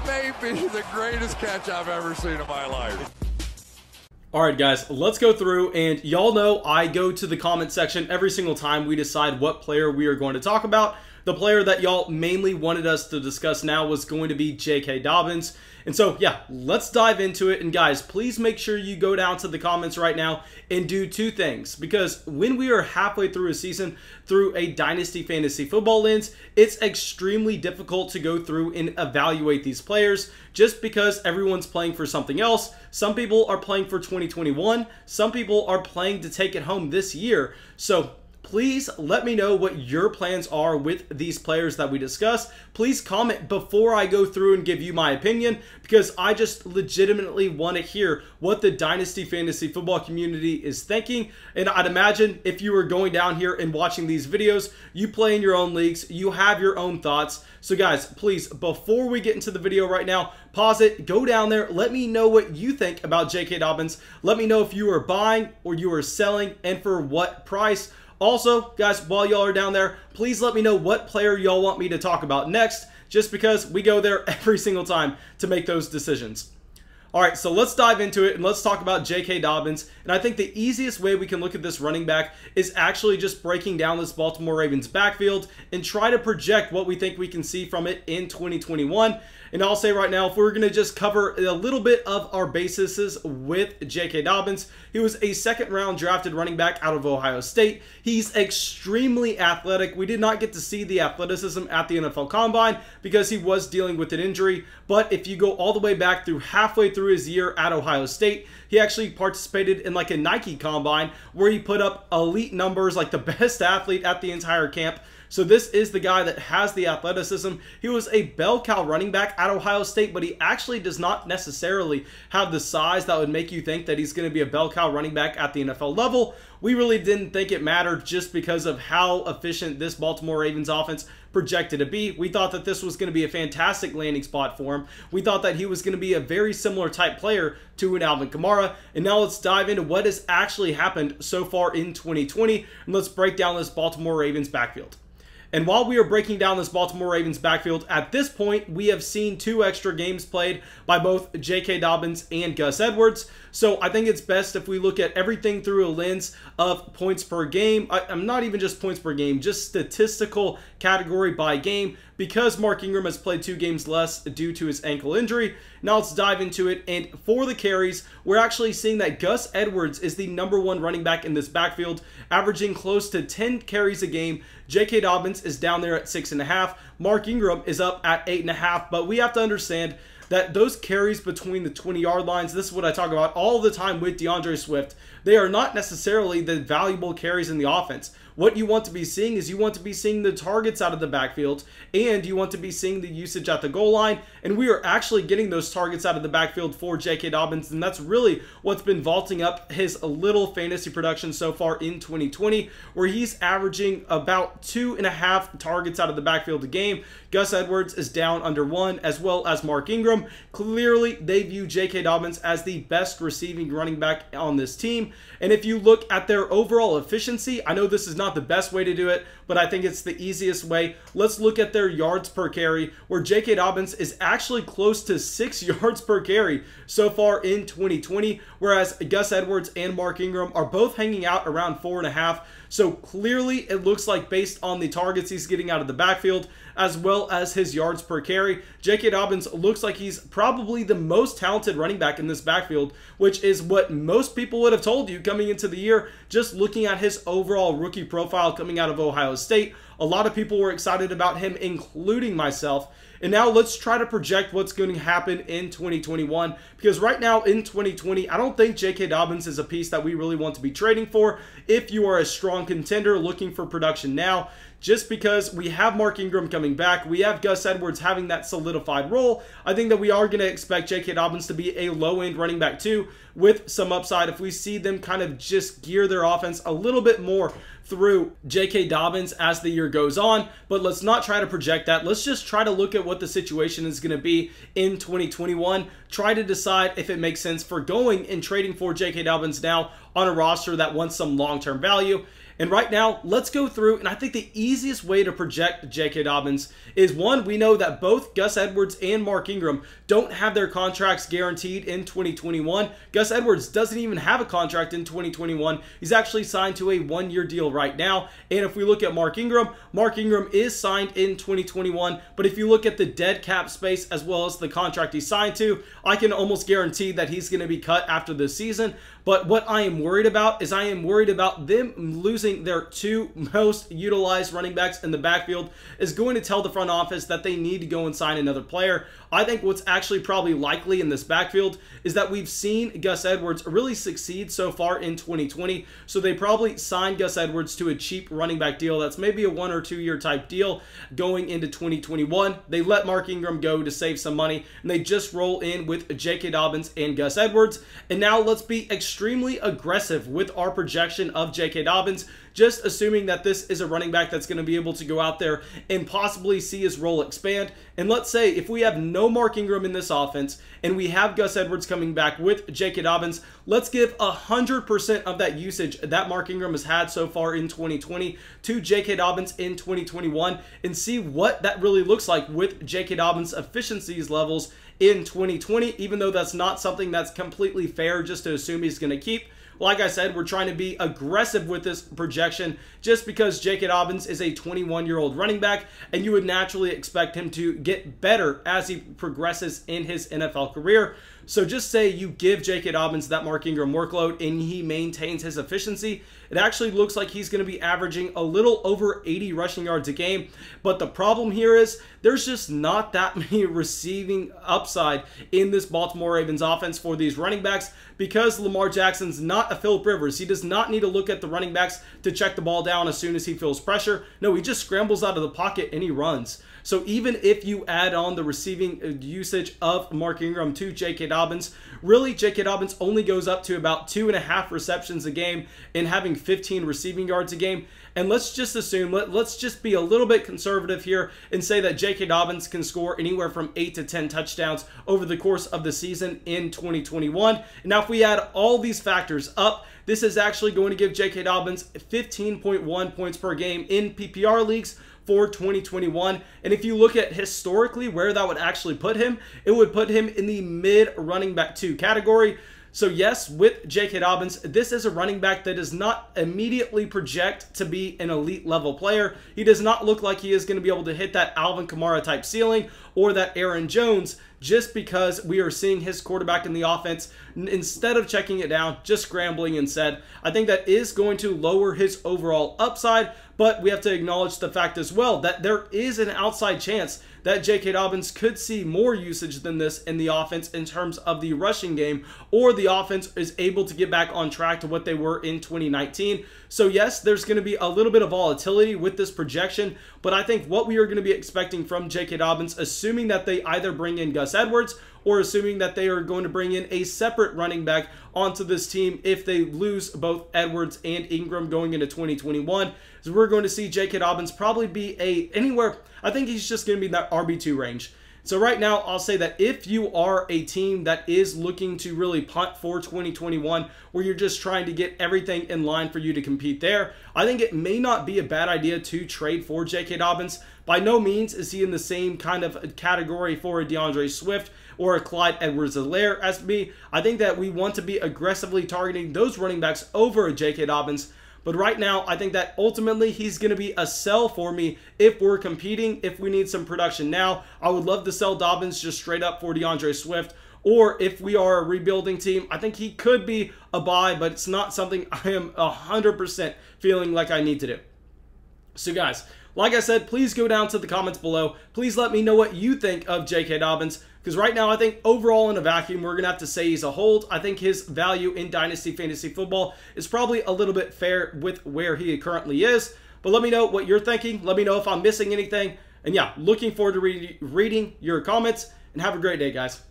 That may be the greatest catch I've ever seen in my life. Alright guys, let's go through, and y'all know I go to the comment section every single time we decide what player we are going to talk about. The player that y'all mainly wanted us to discuss now was going to be J.K. Dobbins. And so, yeah, let's dive into it. And guys, please make sure you go down to the comments right now and do two things. Because when we are halfway through a season through a Dynasty fantasy football lens, it's extremely difficult to go through and evaluate these players just because everyone's playing for something else. Some people are playing for 2021. Some people are playing to take it home this year. So please let me know what your plans are with these players that we discuss. Please comment before I go through and give you my opinion, because I just legitimately want to hear what the Dynasty fantasy football community is thinking. And I'd imagine if you were going down here and watching these videos, you play in your own leagues, you have your own thoughts. So guys, please, before we get into the video right now, pause it, go down there, let me know what you think about J.K. Dobbins. Let me know if you are buying or you are selling and for what price. Also, guys, while y'all are down there, please let me know what player y'all want me to talk about next, just because we go there every single time to make those decisions. Alright, so let's dive into it and let's talk about J.K. Dobbins. And I think the easiest way we can look at this running back is actually just breaking down this Baltimore Ravens backfield and try to project what we think we can see from it in 2021. And I'll say right now, if we're going to just cover a little bit of our bases with J.K. Dobbins, he was a second-round drafted running back out of Ohio State. He's extremely athletic. We did not get to see the athleticism at the NFL Combine because he was dealing with an injury. But if you go all the way back through halfway through his year at Ohio State, he actually participated in like a Nike Combine where he put up elite numbers, like the best athlete at the entire camp. So this is the guy that has the athleticism. He was a bell cow running back at Ohio State, but he actually does not necessarily have the size that would make you think that he's going to be a bell cow running back at the NFL level. We really didn't think it mattered just because of how efficient this Baltimore Ravens offense projected to be. We thought that this was going to be a fantastic landing spot for him. We thought that he was going to be a very similar type player to an Alvin Kamara. And now let's dive into what has actually happened so far in 2020, and let's break down this Baltimore Ravens backfield. And while we are breaking down this Baltimore Ravens backfield, at this point, we have seen 2 extra games played by both J.K. Dobbins and Gus Edwards. So I think it's best if we look at everything through a lens of points per game. I'm not even just points per game, just statistical category by game, because Mark Ingram has played 2 games less due to his ankle injury. Now let's dive into it. And for the carries, we're actually seeing that Gus Edwards is the #1 running back in this backfield, averaging close to 10 carries a game. J.K. Dobbins is down there at 6.5. Mark Ingram is up at 8.5. But we have to understand that those carries between the 20-yard lines, this is what I talk about all the time with DeAndre Swift, they are not necessarily the valuable carries in the offense. What you want to be seeing is you want to be seeing the targets out of the backfield, and you want to be seeing the usage at the goal line, and we are actually getting those targets out of the backfield for J.K. Dobbins, and that's really what's been vaulting up his little fantasy production so far in 2020, where he's averaging about 2.5 targets out of the backfield a game. Gus Edwards is down under 1, as well as Mark Ingram. Clearly, they view J.K. Dobbins as the best receiving running back on this team, and if you look at their overall efficiency, I know this is not the best way to do it, but I think it's the easiest way. Let's look at their yards per carry, where J.K. Dobbins is actually close to 6 yards per carry so far in 2020, whereas Gus Edwards and Mark Ingram are both hanging out around 4.5. So clearly, it looks like based on the targets he's getting out of the backfield, as well as his yards per carry, J.K. Dobbins looks like he's probably the most talented running back in this backfield, which is what most people would have told you coming into the year, just looking at his overall rookie profile coming out of Ohio State. A lot of people were excited about him, including myself. And now let's try to project what's going to happen in 2021, because right now in 2020, I don't think J.K. Dobbins is a piece that we really want to be trading for if you are a strong contender looking for production now, just because we have Mark Ingram coming back, we have Gus Edwards having that solidified role. I think that we are going to expect J.K. Dobbins to be a low-end running back too, with some upside if we see them kind of just gear their offense a little bit more through J.K. Dobbins as the year goes on. But let's not try to project that. Let's just try to look at what the situation is going to be in 2021. Try to decide if it makes sense for going and trading for J.K. Dobbins now on a roster that wants some long-term value. And right now, let's go through, and I think the easiest way to project J.K. Dobbins is, one, we know that both Gus Edwards and Mark Ingram don't have their contracts guaranteed in 2021. Gus Edwards doesn't even have a contract in 2021. He's actually signed to a one-year deal right now. And if we look at Mark Ingram is signed in 2021. But if you look at the dead cap space as well as the contract he's signed to, I can almost guarantee that he's going to be cut after this season. But what I am worried about is I am worried about them losing their two most utilized running backs in the backfield is going to tell the front office that they need to go and sign another player. I think what's actually probably likely in this backfield is that we've seen Gus Edwards really succeed so far in 2020. So they probably signed Gus Edwards to a cheap running back deal that's maybe a 1 or 2 year type deal going into 2021. They let Mark Ingram go to save some money, and they just roll in with J.K. Dobbins and Gus Edwards. And now let's be extremely aggressive with our projection of J.K. Dobbins, just assuming that this is a running back that's going to be able to go out there and possibly see his role expand. And let's say if we have no Mark Ingram in this offense and we have Gus Edwards coming back with J.K. Dobbins, let's give 100% of that usage that Mark Ingram has had so far in 2020 to J.K. Dobbins in 2021 and see what that really looks like with J.K. Dobbins' efficiencies levels in 2020, even though that's not something that's completely fair just to assume he's going to keep. Like I said, we're trying to be aggressive with this projection just because J.K. Dobbins is a 21-year-old running back, and you would naturally expect him to get better as he progresses in his NFL career. So just say you give J.K. Dobbins that Mark Ingram workload and he maintains his efficiency. It actually looks like he's going to be averaging a little over 80 rushing yards a game. But the problem here is there's just not that many receiving upside in this Baltimore Ravens offense for these running backs because Lamar Jackson's not a Philip Rivers. He does not need to look at the running backs to check the ball down as soon as he feels pressure. No, he just scrambles out of the pocket and he runs. So even if you add on the receiving usage of Mark Ingram to J.K. Dobbins, really J.K. Dobbins only goes up to about 2.5 receptions a game and having 15 receiving yards a game. And let's just assume, let's just be a little bit conservative here and say that J.K. Dobbins can score anywhere from 8 to 10 touchdowns over the course of the season in 2021. Now, if we add all these factors up, this is actually going to give J.K. Dobbins 15.1 points per game in PPR leagues for 2021. And if you look at historically where that would actually put him, it would put him in the mid running back 2 category. So yes, with J.K. Dobbins, this is a running back that does not immediately project to be an elite level player. He does not look like he is going to be able to hit that Alvin Kamara type ceiling or that Aaron Jones, just because we are seeing his quarterback in the offense, instead of checking it down, just scrambling instead. I think that is going to lower his overall upside, but we have to acknowledge the fact as well that there is an outside chance that J.K. Dobbins could see more usage than this in the offense in terms of the rushing game, or the offense is able to get back on track to what they were in 2019. So yes, there's going to be a little bit of volatility with this projection, but I think what we are going to be expecting from J.K. Dobbins, assuming that they either bring in Gus Edwards or assuming that they are going to bring in a separate running back onto this team if they lose both Edwards and Ingram going into 2021, is we're going to see J.K. Dobbins probably be anywhere, I think he's just going to be in that RB2 range. So right now, I'll say that if you are a team that is looking to really punt for 2021, where you're just trying to get everything in line for you to compete there, I think it may not be a bad idea to trade for J.K. Dobbins. By no means is he in the same kind of category for a DeAndre Swift or a Clyde Edwards-Helaire as me. I think that we want to be aggressively targeting those running backs over a J.K. Dobbins. But right now, I think that ultimately he's going to be a sell for me if we're competing, if we need some production now. I would love to sell Dobbins just straight up for DeAndre Swift. Or if we are a rebuilding team, I think he could be a buy, but it's not something I am 100% feeling like I need to do. So guys, like I said, please go down to the comments below. Please let me know what you think of J.K. Dobbins. Because right now, I think overall in a vacuum, we're going to have to say he's a hold. I think his value in Dynasty Fantasy Football is probably a little bit fair with where he currently is. But let me know what you're thinking. Let me know if I'm missing anything. And yeah, looking forward to reading your comments. And have a great day, guys.